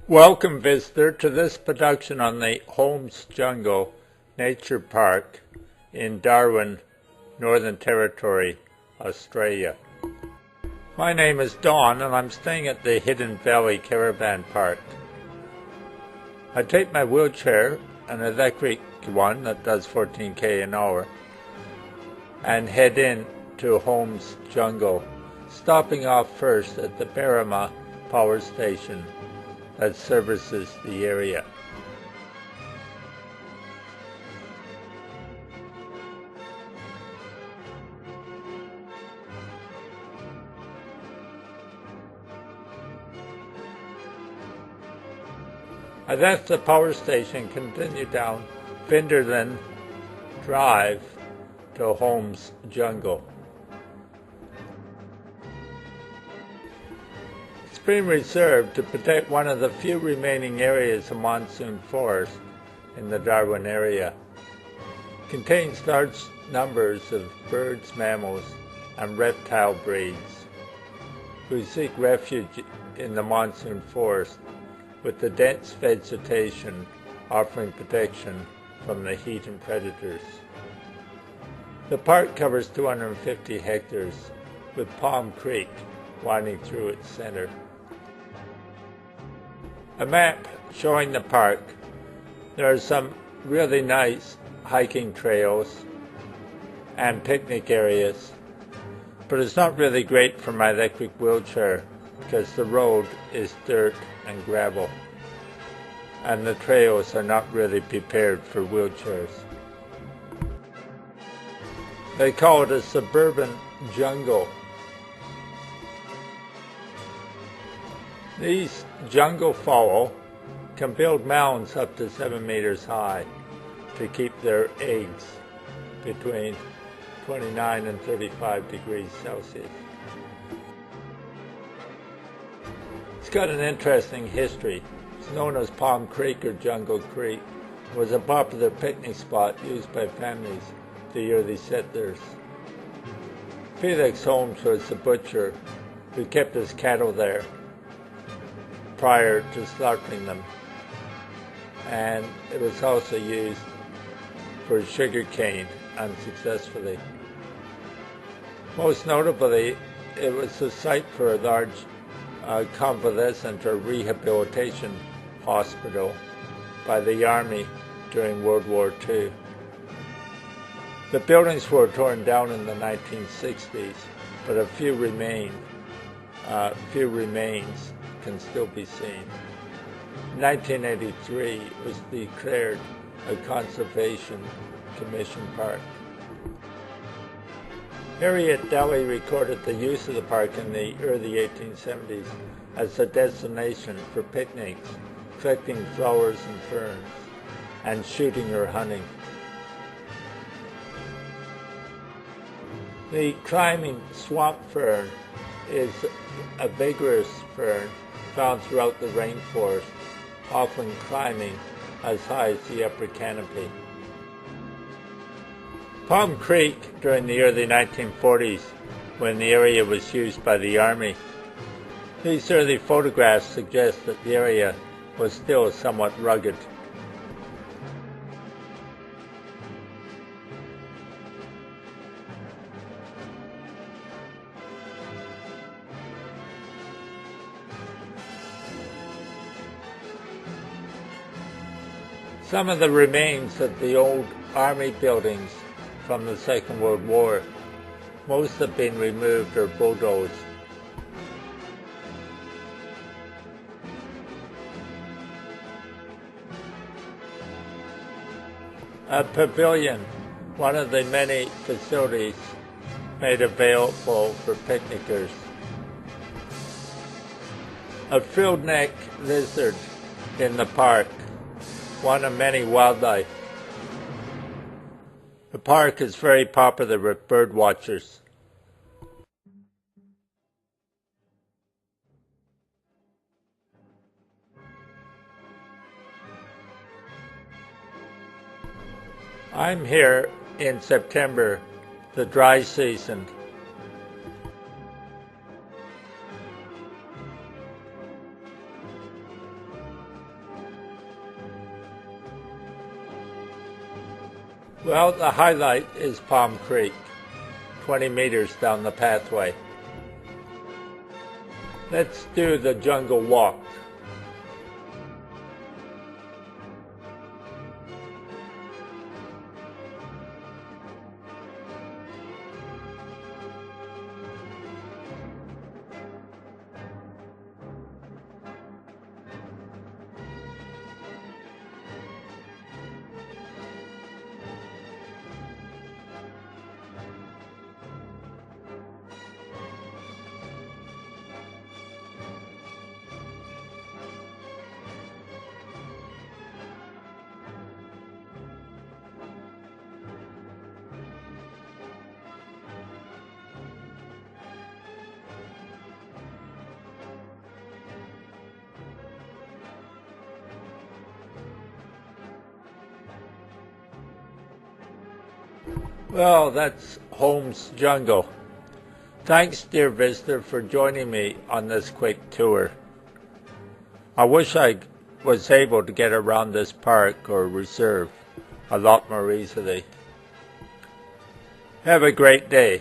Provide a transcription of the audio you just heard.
Welcome, visitor, to this production on the Holmes Jungle Nature Park in Darwin, Northern Territory, Australia. My name is Don and I'm staying at the Hidden Valley Caravan Park. I take my wheelchair, an electric one that does 14k an hour, and head in to Holmes Jungle, stopping off first at the Barama power station that services the area. I left the power station, continued down Vinderland Drive to Holmes Jungle. It's been reserved to protect one of the few remaining areas of monsoon forest in the Darwin area. It contains large numbers of birds, mammals, and reptile breeds who seek refuge in the monsoon forest, with the dense vegetation offering protection from the heat and predators. The park covers 250 hectares, with Palm Creek winding through its center. A map showing the park. There are some really nice hiking trails and picnic areas, but it's not really great for my electric wheelchair because the road is dirt and gravel, and the trails are not really prepared for wheelchairs. They call it a suburban jungle. These jungle fowl can build mounds up to 7 meters high to keep their eggs between 29 and 35 degrees Celsius. It's got an interesting history. It's known as Palm Creek or Jungle Creek. It was a popular picnic spot used by families, the early settlers. Felix Holmes was the butcher who kept his cattle there prior to slaughtering them, and it was also used for sugar cane unsuccessfully. Most notably, it was the site for a large convalescent or rehabilitation hospital by the Army during World War II. The buildings were torn down in the 1960s, but a few remains can still be seen. In 1983, it was declared a Conservation Commission park. Harriet Dalley recorded the use of the park in the early 1870s as a destination for picnics, collecting flowers and ferns, and shooting or hunting. The climbing swamp fern is a vigorous fern found throughout the rainforest, often climbing as high as the upper canopy. Palm Creek during the early 1940s, when the area was used by the Army. These early photographs suggest that the area was still somewhat rugged. Some of the remains of the old Army buildings from the Second World War. Most have been removed or bulldozed. A pavilion, one of the many facilities made available for picnickers. A frilled-neck lizard in the park, one of many wildlife. The park is very popular with bird watchers. I'm here in September, the dry season. Well, the highlight is Palm Creek, 20 meters down the pathway. Let's do the jungle walk. Well, that's Holmes Jungle. Thanks, dear visitor, for joining me on this quick tour. I wish I was able to get around this park or reserve a lot more easily. Have a great day.